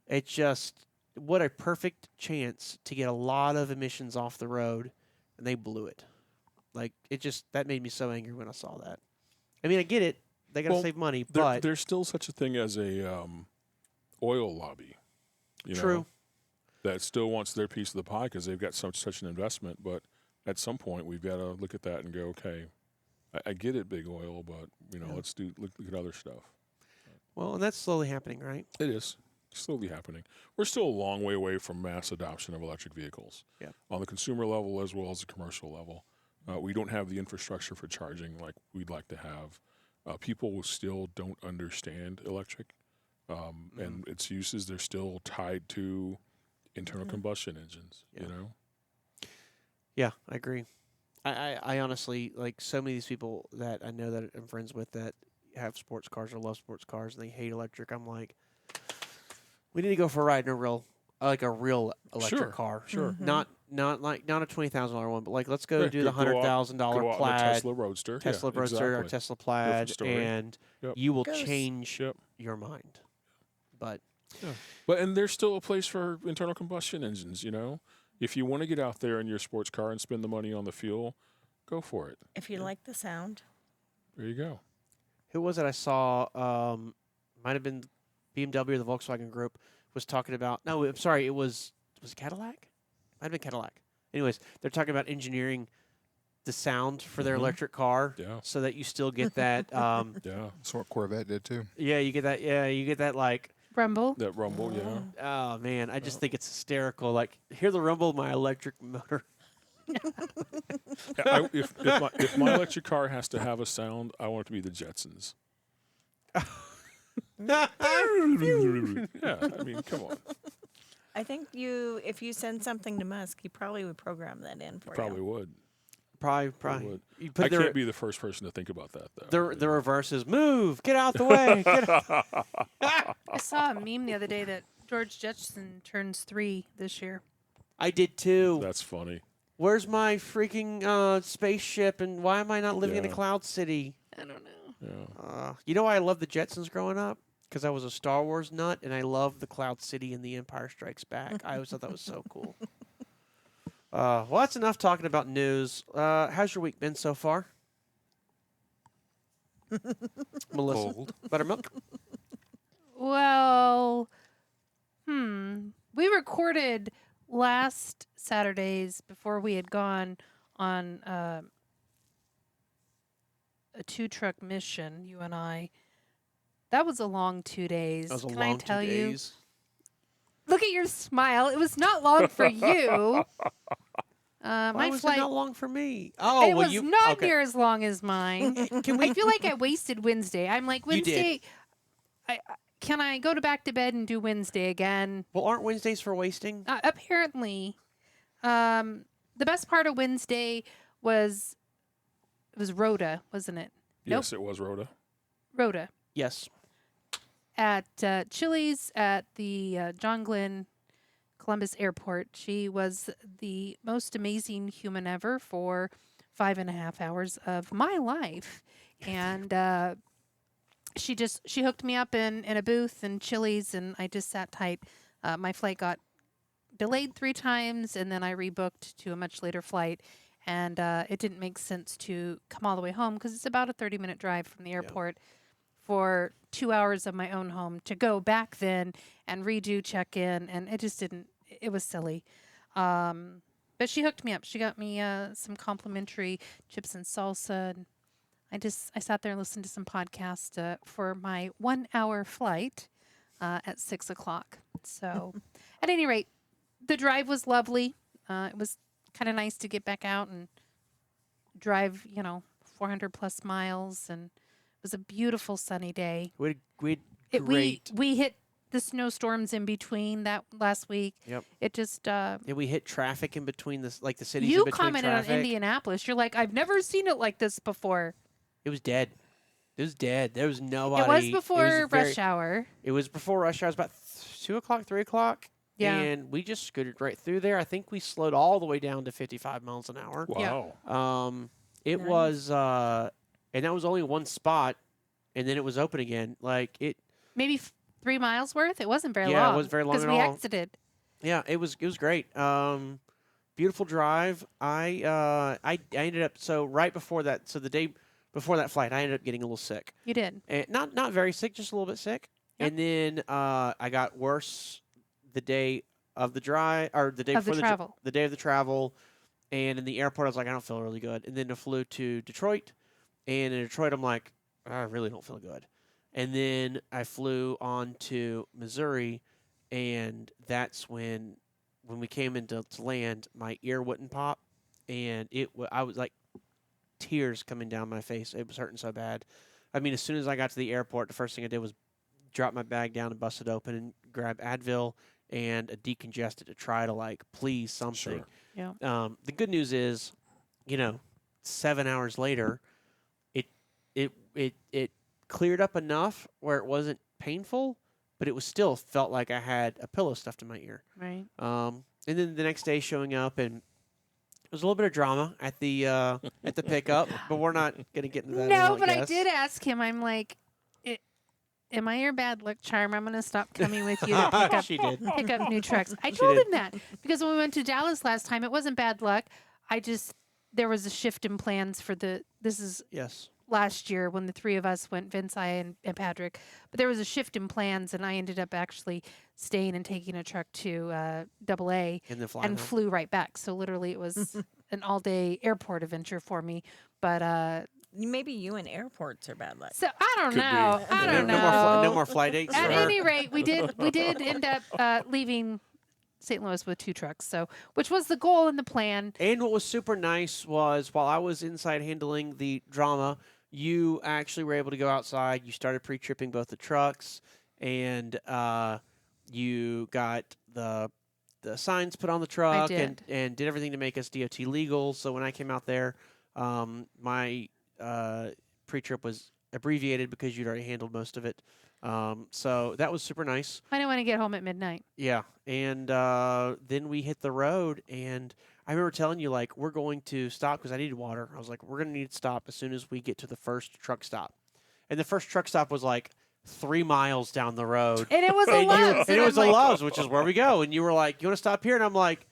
It just, what a perfect chance to get a lot of emissions off the road, and they blew it. Like, it just, that made me so angry when I saw that. I mean, I get it. They got to Well, save money, There, but there's still such a thing as a oil lobby. You true. know, that still wants their piece of the pie because they've got such an investment. But at some point, we've got to look at that and go, okay, I get it, big oil, but let's look at other stuff. Well, and that's slowly happening, right? It is slowly happening. We're still a long way away from mass adoption of electric vehicles. Yeah. On the consumer level as well as the commercial level. We don't have the infrastructure for charging like we'd like to have. People still don't understand electric and its uses. They're still tied to internal combustion engines, Yeah. you know? Yeah, I agree. I honestly, like, so many of these people that I know that I'm friends with that have sports cars or love sports cars and they hate electric. I'm like, we need to go for a ride in a real electric car. Sure. Not a $20,000 one, but like, let's go Yeah, do the go out- $100,000 Go out in a Plaid, Tesla Roadster. Tesla Yeah, Roadster or exactly. Tesla Plaid, story. and Yep. you will Goes. change Yep. your mind. But And there's still a place for internal combustion engines, you know? If you want to get out there in your sports car and spend the money on the fuel, go for it. If you like the sound. There you go. who was it I saw? Might have been BMW or the Volkswagen Group was talking about. No, I'm sorry. It was it Cadillac? Might have been Cadillac. Anyways, they're talking about engineering the sound for their Mhm. electric car, Yeah. so that you still get that. Yeah. That's what Corvette did too. Yeah, you get that. Yeah, you get that. Like, Rumble. That rumble, yeah. oh man, I just think it's hysterical. Like, hear the rumble of my electric motor. Yeah, if my electric car has to have a sound, I want it to be the Jetsons. Yeah, I mean, come on. I think if you send something to Musk, he probably would program that in for Probably you. would. Probably. would. You I put can't be the first person to think about that, though. the reverse is move, get out the way. Get out. I saw a meme the other day that George Jetson turns 3 this year. I did too. That's funny. Where's my freaking spaceship, and why am I not living in a Yeah. cloud city? I don't know. Yeah. You know why I loved the Jetsons growing up? Because I was a Star Wars nut, and I loved the Cloud City and the Empire Strikes Back. I always thought that was so cool. Well, that's enough talking about news. How's your week been so far? Melissa? Cold. Buttermilk? Well, we recorded last Saturdays before we had gone on a 2-truck mission, you and I. That was a long 2 days. That was a Can long I tell 2 you? days. Look at your smile. It was not long for you. Why My was flight. it not long for me? Oh, It well, was you not okay. near as long as mine. Can I we? feel like I wasted Wednesday. I'm like, You did. Wednesday. Can I go back to bed and do Wednesday again? Well, aren't Wednesdays for wasting? Apparently, the best part of Wednesday was Rhoda, wasn't it? Yes, it was Rhoda. Rhoda Yes. at Chili's at the John Glenn Columbus Airport. She was the most amazing human ever for 5.5 hours of my life, and she hooked me up in a booth in Chili's, and I just sat tight. My flight got delayed 3 times, and then I rebooked to a much later flight. And it didn't make sense to come all the way home because it's about a 30-minute drive from the airport for 2 hours of my own home to go back then and redo check-in. And it just didn't, it was silly. But she hooked me up. She got me some complimentary chips and salsa. And I sat there and listened to some podcasts for my 1-hour flight at 6 o'clock. So at any rate, the drive was lovely. It was kind of nice to get back out and drive, 400 plus miles, and it was a beautiful sunny day. We We hit the snowstorms in between that last week. Yep. It just Yeah, we hit traffic in between the cities. you in between commented traffic. on Indianapolis. You're like, I've never seen it like this before. It was dead. It was dead. There was nobody. It was before very- rush hour. It was before rush hour. It was about 2 o'clock, 3 o'clock. Yeah. And we just scooted right through there. I think we slowed all the way down to 55 miles an hour. Wow. It Nice. was, and that was only one spot, and then it was open again. Like it, Maybe 3 miles worth. It wasn't very long. Yeah, it wasn't very long because at we all. exited. yeah, it was great. Beautiful drive. I ended up so right before that. So the day before that flight, I ended up getting a little sick. You did. And not very sick, just a little bit sick. Yep. And then I got worse the day of the drive, or the day Of the before travel. the day of the travel. And in the airport, I was like, I don't feel really good. And then I flew to Detroit, and in Detroit, I'm like, I really don't feel good. And then I flew on to Missouri, and that's when we came into to land, my ear wouldn't pop, and I was like tears coming down my face. It was hurting so bad. I mean, as soon as I got to the airport, the first thing I did was drop my bag down and bust it open and grab Advil and a decongestant to try to like please something. Sure. Yeah. The good news is, 7 hours later, it cleared up enough where it wasn't painful, but it was still felt like I had a pillow stuffed in my ear. Right. And then the next day showing up, and it was a little bit of drama at the pickup, but we're not gonna get into that. No, but I guess. did ask him. I'm like, am I your bad luck charm? I'm going to stop coming with you to pick up, She did. pick up new trucks. I She told did. him that because when we went to Dallas last time, it wasn't bad luck. There was a shift in plans for this is Yes. last year when the three of us went, Vince, I, and Patrick. But there was a shift in plans, and I ended up actually staying and taking a truck to AA And then flying and home. flew right back. So literally it was an all-day airport adventure for me. But Maybe you and airports are bad luck. so I don't Could be. know. I No- don't no know. no more flight dates. At for her. any rate, we did end up leaving St. Louis with 2 trucks, so which was the goal and the plan. And what was super nice was while I was inside handling the drama, you actually were able to go outside. You started pre-tripping both the trucks, and you got the signs put on the truck did. and did everything to make us DOT legal. So when I came out there, my pre-trip was abbreviated because you'd already handled most of it. So that was super nice. I didn't want to get home at midnight. Yeah, and then we hit the road, and I remember telling you, like, we're going to stop because I needed water. I was like, we're going to need to stop as soon as we get to the first truck stop. And the first truck stop was like 3 miles down the road. And it was a And Love's. it and was I'm a like, Love's, which is where we go. And you were like, you want to stop here? And I'm like,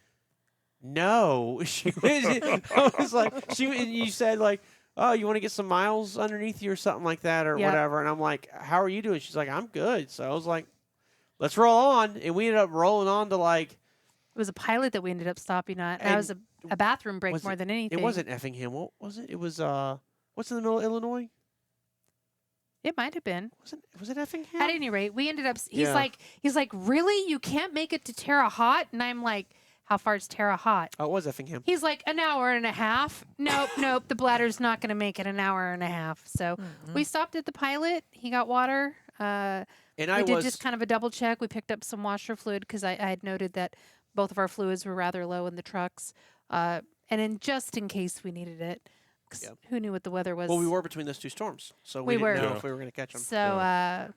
no. I was like, and you said, like, oh, you want to get some miles underneath you or something like that or Yeah. whatever. And I'm like, how are you doing? She's like, I'm good. So I was like, let's roll on. And we ended up rolling on to like, It was a pilot that we ended up stopping at. That And was a bathroom break was more than anything. it wasn't Effingham. What was it? It was, what's in the middle of Illinois? It might have been. Was it Effingham? At any rate, we ended up. He's Yeah. like, really? You can't make it to Terre Haute? And I'm like, how far is Terre Haute? Oh, it was Effingham. He's like, an hour and a half. Nope. The bladder's not going to make it an hour and a half. So we stopped at the pilot. He got water. And We I did was just kind of a double check. We picked up some washer fluid because I had noted that both of our fluids were rather low in the trucks. And then just in case we needed it, 'cause Yep. who knew what the weather was. well, we were between those two storms, so We we, were. didn't know Yeah. if we were going to catch them. So, and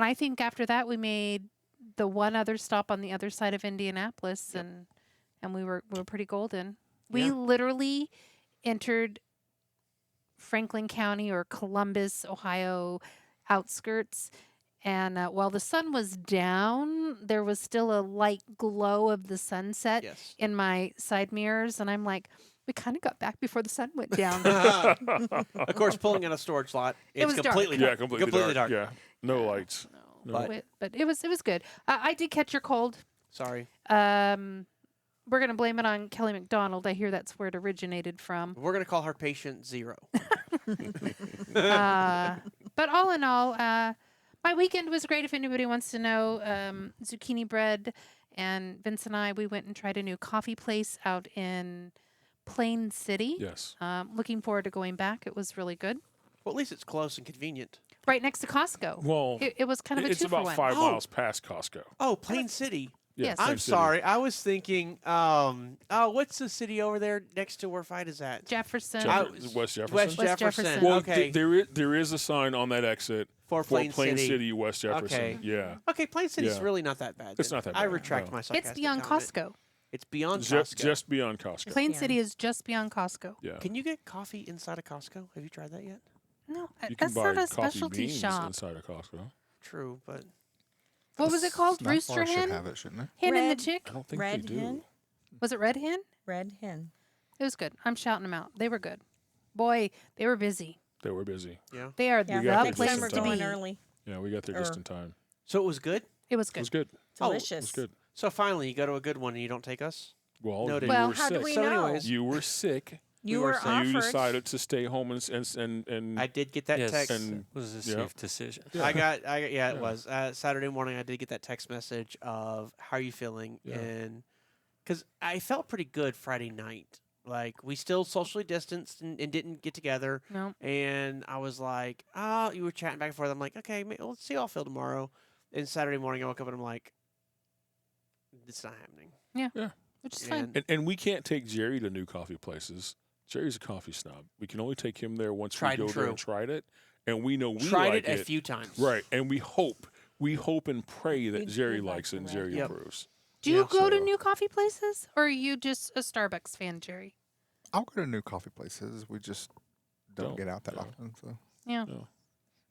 I think after that we made the one other stop on the other side of Indianapolis, and we were pretty golden. We Yeah. literally entered Franklin County or Columbus, Ohio outskirts. And while the sun was down, there was still a light glow of the sunset Yes. in my side mirrors. And I'm like, we kind of got back before the sun went down. Of course, pulling in a storage lot, It it's was dark. completely Yeah, dark. completely dark. Yeah, no lights. No. But it was good. I did catch your cold. Sorry. We're going to blame it on Kelly McDonald. I hear that's where it originated from. We're going to call her patient 0. But all in all, my weekend was great. If anybody wants to know, zucchini bread and Vince and I, we went and tried a new coffee place out in Plain City. Yes. Looking forward to going back. It was really good. Well, at least it's close and convenient. Right next to Costco. Well, It was kind of a it's two for about one. 5 Oh. miles past Costco. Oh, Plain City. Yeah, Yes. same I'm city. sorry. I was thinking, what's the city over there next to where Fight is at? Jefferson. West Jefferson. West West Jefferson. Jefferson. Well, Okay. there is a sign on that exit For Plain City. West Jefferson. Okay. Yeah. Okay, Plain City's Yeah. really not that bad. It's then. not that I bad, retract no. my It's sarcastic beyond comment. Costco. It's beyond Just, Costco. just beyond Costco. Plain Yeah. City is just beyond Costco. Yeah. Can you get coffee inside of Costco? Have you tried that yet? No, You can that's buy not a coffee specialty beans shop. inside of Costco. True, but What was it called? Snack Rooster bar should Hen? have it, shouldn't it? Hen and Red- the Chick? I don't think Red they do. Hen? Was it Red Hen? Red Hen. It was good. I'm shouting them out. They were good. Boy, they were busy. They were busy. yeah. They are Yeah, We got the there next place time just we're in to time. going be. early. Yeah, we got there just Or- in time. So it was good. It was It good. was good. Oh, it Delicious. It was good. So finally, you go to a good one and you don't take us. Well, Noted. you Well, were How sick. do we So know? anyways- You were sick. You we were were saying- You offered. decided to stay home and I did get that yes, text. And- it was a yeah. safe decision. Yeah. I got it Yeah. was Saturday morning. I did get that text message of how are you feeling, Yeah. and because I felt pretty good Friday night. Like we still socially distanced and didn't get together, No. and I was like, oh, you were chatting back and forth. I'm like, okay, let's see how I feel tomorrow. And Saturday morning, I woke up and I'm like, it's not happening. Which is fine. and we can't take Jerry to new coffee places. Jerry's a coffee snob. We can only take him there once Tried we and go there true. and tried it, and we know we Tried like it a few times. Right, and we hope and pray that We'd Jerry go back likes to it and that. Jerry Yep. approves. Do you Yeah. go to So- new coffee places, or are you just a Starbucks fan, Jerry? I'll go to new coffee places. We just don't Don't, get out that yeah. often. So Yeah. No.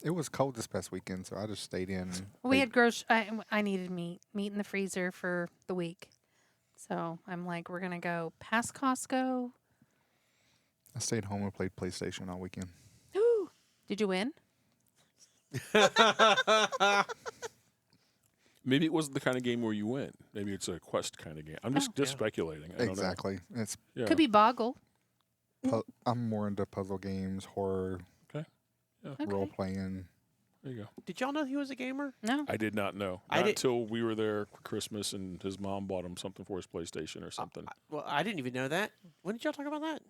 it was cold this past weekend, so I just stayed in. We ate- had I needed meat in the freezer for the week, so I'm like, we're gonna go past Costco. I stayed home and played PlayStation all weekend. Did you win? Maybe it wasn't the kind of game where you win. Maybe it's a quest kind of game. I'm just Oh. Yeah. speculating. I don't know. Exactly. It's Yeah. Could be Boggle. I'm more into puzzle games, horror, Okay. role playing. There you go. Did y'all know he was a gamer? No. I did not know. I Not did- until we were there for Christmas and his mom bought him something for his PlayStation or something. Well, I didn't even know that. When did y'all talk about that?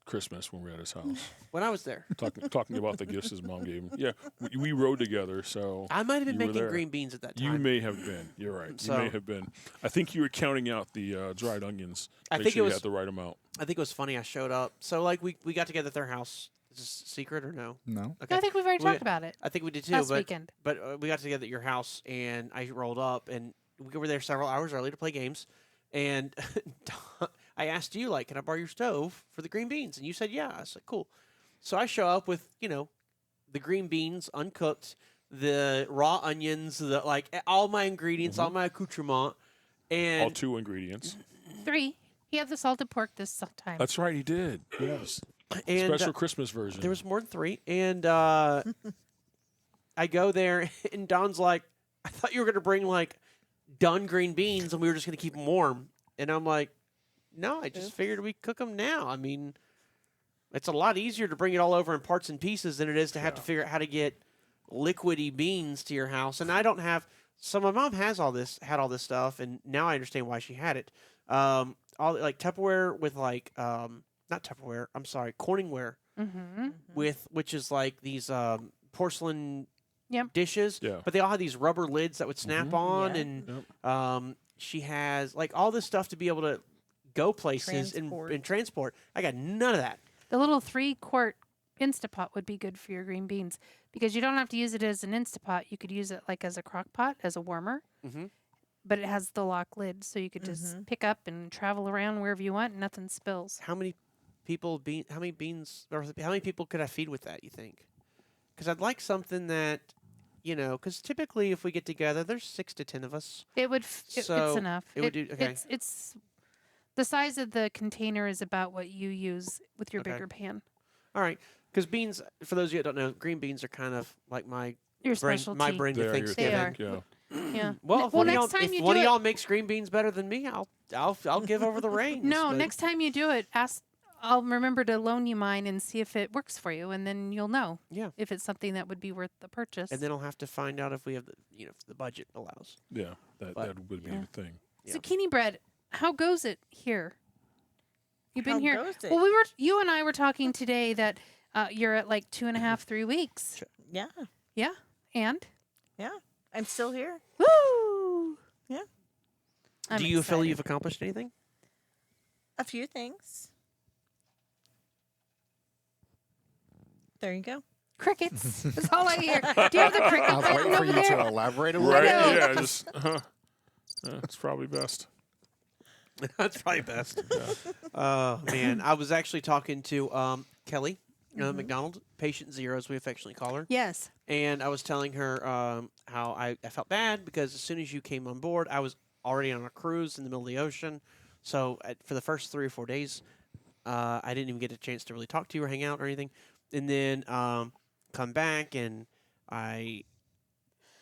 Christmas when we were at his house. When I was there. talking about the gifts his mom gave him. Yeah, we rode together, so I might have been You were making there. green beans at that time. you may have been. You're right. You So- may have been. I think you were counting out the dried onions. I Make think sure it you was. had the right amount. I think it was funny. I showed up. So like we got together at their house. Is this a secret or no? No. Okay. I think we've already We- talked about it I think we did too. last but weekend. but we got together at your house and I rolled up and we were there several hours early to play games. And I asked you like, can I borrow your stove for the green beans? And you said yeah. I said cool. So I show up with the green beans uncooked, the raw onions, the all my ingredients, all my accoutrement, All and 2 ingredients. 3. He had the salted pork this time. That's right. He did. Yes. and Special Christmas version. there was more than 3. And I go there, and Don's like, I thought you were going to bring, done green beans, and we were just going to keep them warm. And I'm like, no, I just figured we'd cook them now. I mean, it's a lot easier to bring it all over in parts and pieces than it is to have to figure out how to get liquidy beans to your house. And I don't have – so my mom had all this stuff, and now I understand why she had it. All Tupperware with not Tupperware, I'm sorry, Corningware Mm-hmm. which is these porcelain Yep. dishes, Yeah. but they all have these rubber lids that would snap on, Yeah. and she has all this stuff to be able to go places Transport. and transport. I got none of that. The little 3-quart Instapot would be good for your green beans because you don't have to use it as an Instapot. You could use it as a crock pot, as a warmer. Mhm. But it has the lock lid, so you could just pick up and travel around wherever you want and nothing spills. How many people how many beans or how many people could I feed with that, you think? Because I'd like something that because typically if we get together there's 6 to 10 of us. It would. So, it's enough. it would do- okay. It's the size of the container is about what you use with your Okay. bigger pan. All right, because beans, for those of you that don't know, green beans are kind of like my Your brain, specialty. my brain They to are your Thanksgiving. They are. Yeah. Yeah. Well, if well, one of next y'all, time if you one do of it- y'all makes green beans better than me, I'll give over the reins. No, but- next time you do it, I'll remember to loan you mine and see if it works for you, and then you'll know Yeah, if it's something that would be worth the purchase. and then I'll have to find out if we have if the budget allows. Yeah. That would be Yeah. the thing. Yeah. Zucchini bread, how goes it here? You've been How here. goes it? Well, you and I were talking today that you're at 2.5, 3 weeks. Yeah. Yeah, and Yeah. I'm still here. woo. Yeah. I'm Do you feel excited. you've accomplished anything? A few things. There you go. Crickets. That's all I hear. Do you have the cricket I was button waiting for over you there? to elaborate a little Right? bit. know. Yeah. Just. It's probably best. That's probably best. Man, I was actually talking to Kelly McDonald, Patient Zero, as we affectionately call her. Yes. And I was telling her how I felt bad because as soon as you came on board, I was already on a cruise in the middle of the ocean. So for the first 3 or 4 days, I didn't even get a chance to really talk to you or hang out or anything. And then come back and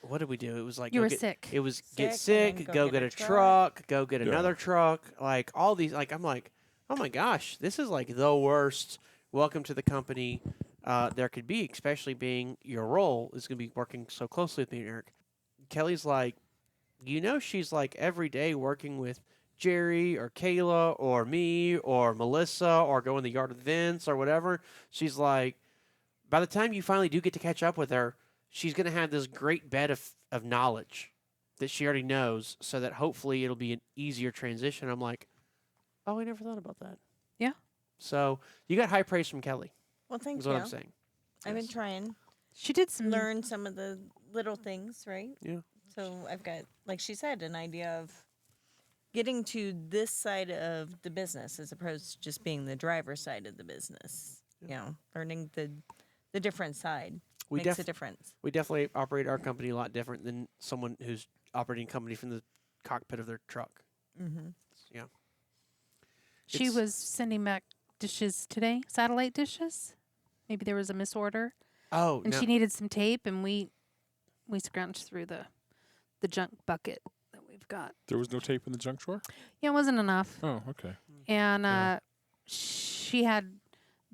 what did we do? It was like You were get, sick. It was Sick, get and sick, then go go get get a a truck, go get Yeah. another truck. Like all these, like I'm like, oh my gosh, this is like the worst. Welcome to the company. There could be, especially being your role is going to be working so closely with me and Eric. Kelly's like, she's like every day working with Jerry or Kayla or me or Melissa or go in the yard with Vince or whatever. She's like, by the time you finally do get to catch up with her, she's going to have this great bed of knowledge that she already knows so that hopefully it'll be an easier transition. I'm like, oh, I never thought about that. Yeah. So you got high praise from Kelly, Well, thank is you. what I'm saying. I've been Yes. trying She did some. learn some of the little things, right? Yeah. So I've got, like she said, an idea of getting to this side of the business as opposed to just being the driver's side of the business. You know, learning the different side We makes a difference. We definitely operate our company a lot different than someone who's operating a company from the cockpit of their truck. Mm-hmm. Yeah. She It's- was sending back dishes today, satellite dishes. Maybe there was a misorder, Oh, and no. she needed some tape, and we scrounged through the junk bucket that we've got. There was no tape in the junk drawer? Yeah, it wasn't enough, Oh, okay. and Yeah. she had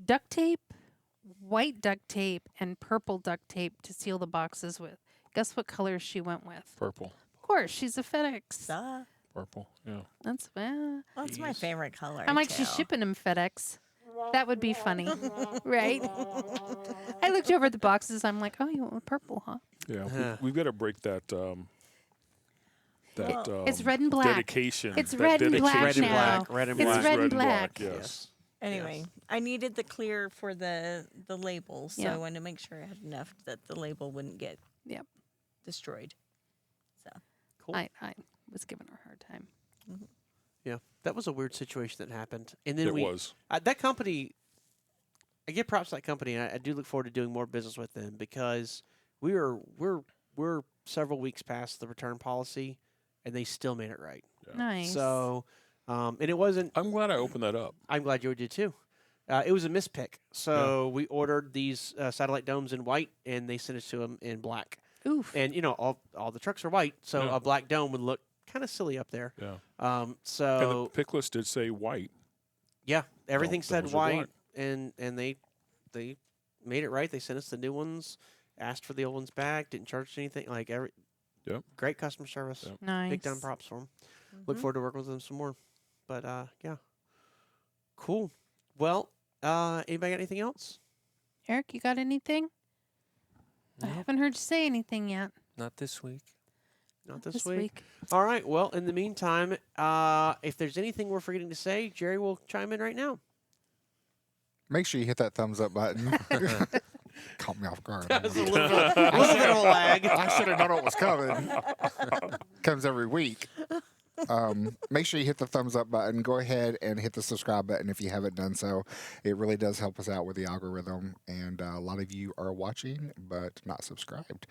duct tape, white duct tape, and purple duct tape to seal the boxes with. Guess what color she went with? Purple. Of course, she's a FedEx. Duh. Purple. Yeah. That's That's my Jeez. favorite color. I'm like, she's too. shipping them FedEx. That would be funny, right? I looked over at the boxes. I'm like, oh, you went with purple, huh? Yeah. Huh. We've got to break that It's red and black. dedication. It's that red and black Red and now. black. Red and It's black. red and black. Yes. Anyway, I needed the clear for the label, so Yeah. I wanted to make sure I had enough that the label wouldn't get Yep. destroyed. So Cool. I was giving her a hard time. Yeah. That was a weird situation that happened. And then It was. that company, I give props to that company. And I do look forward to doing more business with them because we're several weeks past the return policy, and they still made it right. Yeah. Nice. So, and it wasn't. I'm glad I opened that up. I'm glad you did too. It was a mispick. So we ordered these satellite domes in white, and they sent us to them in black. Oof. And all the trucks are white, so Yeah. a black dome would look kind of silly up there. Yeah. Um, And the so pick list did say white. yeah, everything Those said are white, black. and they made it right. They sent us the new ones, asked for the old ones back, didn't charge us anything. Like Yep. great customer service. Yep. Nice. Big time props for them. Look forward to working with them some more. But yeah, cool. Well, anybody got anything else? Eric, you got anything? I Nope. haven't heard you say anything yet. Not this week. Not this week. All right. Well, in the meantime, if there's anything we're forgetting to say, Jerry will chime in right now. Make sure you hit that thumbs up button. Caught me off guard. That was a little bit of a lag. I should have known it was coming. Comes every week. Make sure you hit the thumbs up button. Go ahead and hit the subscribe button if you haven't done so. It really does help us out with the algorithm. And a lot of you are watching but not subscribed.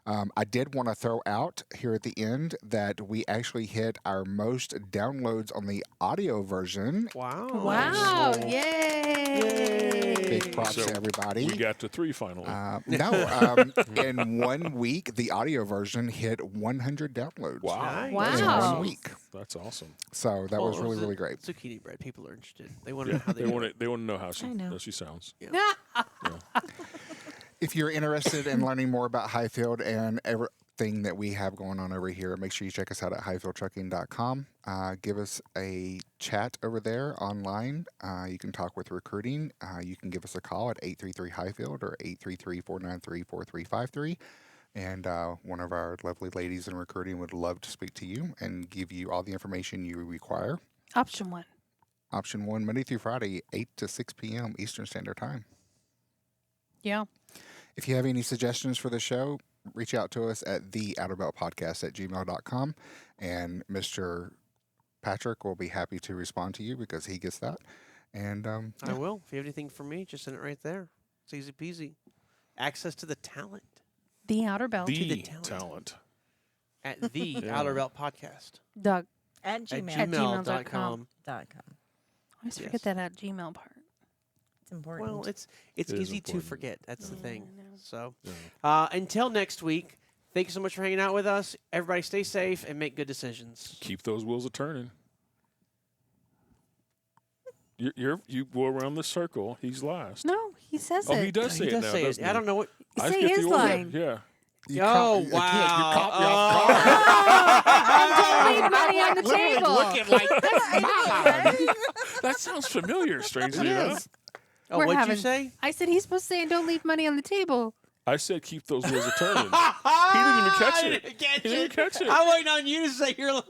I did want to throw out here at the end that we actually hit our most downloads on the audio version. Wow. Wow. Cool. Yay. Big props So to everybody. We got to 3 finally. In 1 week, the audio version hit 100 downloads. wow. Nice. In Wow. 1 week. That's awesome. So that Well, was really, really great. Zucchini bread. People are interested. They want to know how they, They do want it. to. They want to know how I know. she sounds. If you're interested in learning more about Hyfield and everything that we have going on over here, make sure you check us out at hyfieldtrucking.com. Give us a chat over there online. You can talk with recruiting. You can give us a call at 833-HYFIELD or 833-493-4353. And one of our lovely ladies in recruiting would love to speak to you and give you all the information you require. Option 1. Option 1, Monday through Friday, 8 to 6 p.m. Eastern Standard Time. Yeah. If you have any suggestions for the show, reach out to us at theouterbeltpodcast@gmail.com. And Mr. Patrick will be happy to respond to you because he gets that. And I will. If you have anything for me, just send it right there. It's easy peasy. Access to the talent The Outer Belt. the The talent. talent. At the Yeah. Outer Belt Podcast Doug. At at gmail.com. gmail.com. I always Yes. forget that at Gmail part. It's important. Well, it's It is easy to important. forget. That's the thing. I know. So, Yeah. until next week, thank you so much for hanging out with us. Everybody stay safe and make good decisions. Keep those wheels a turning. You go around the circle. He's last. No, he says Oh, it. he does say He it does now. say doesn't it. I he? don't know what. I Say forget his the order. line. Yeah. Oh, you caught me wow. off guard. And don't leave money on the Literally table. looking like mine. That sounds familiar, strangely It enough. is. Oh, We're what'd having- you say? I said he's supposed to say, and don't leave money on the table. I said keep those wheels a turning. He didn't even catch I it. didn't catch He didn't it. catch it. I'm waiting on you to say you're.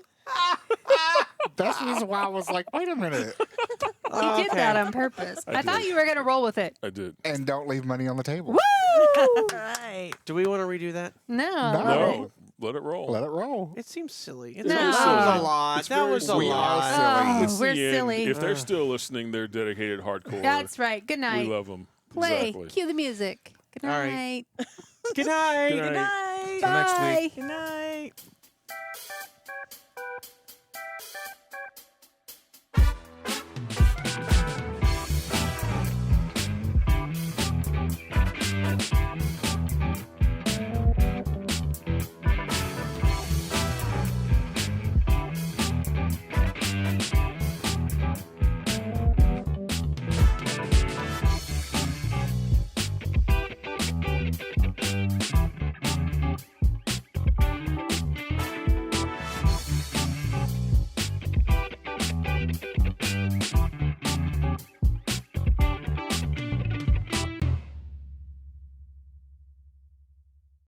That's the reason why I was like, wait a minute. He did that on purpose. I thought did. you were going to roll with it. I did. And don't leave money on the table. Woo! Right. Do we want to redo that? No. No, let it roll. Let it roll. It seems silly. No. That was a lot. It's that very was a silly. We are lot. silly. Oh, It's we're the end. silly. If they're still listening, they're dedicated hardcore. That's right. Good We night. love them. Play. Exactly. Cue the music. Good All right. night. Good night. Good Good night. night. Till next Bye. week. Good night.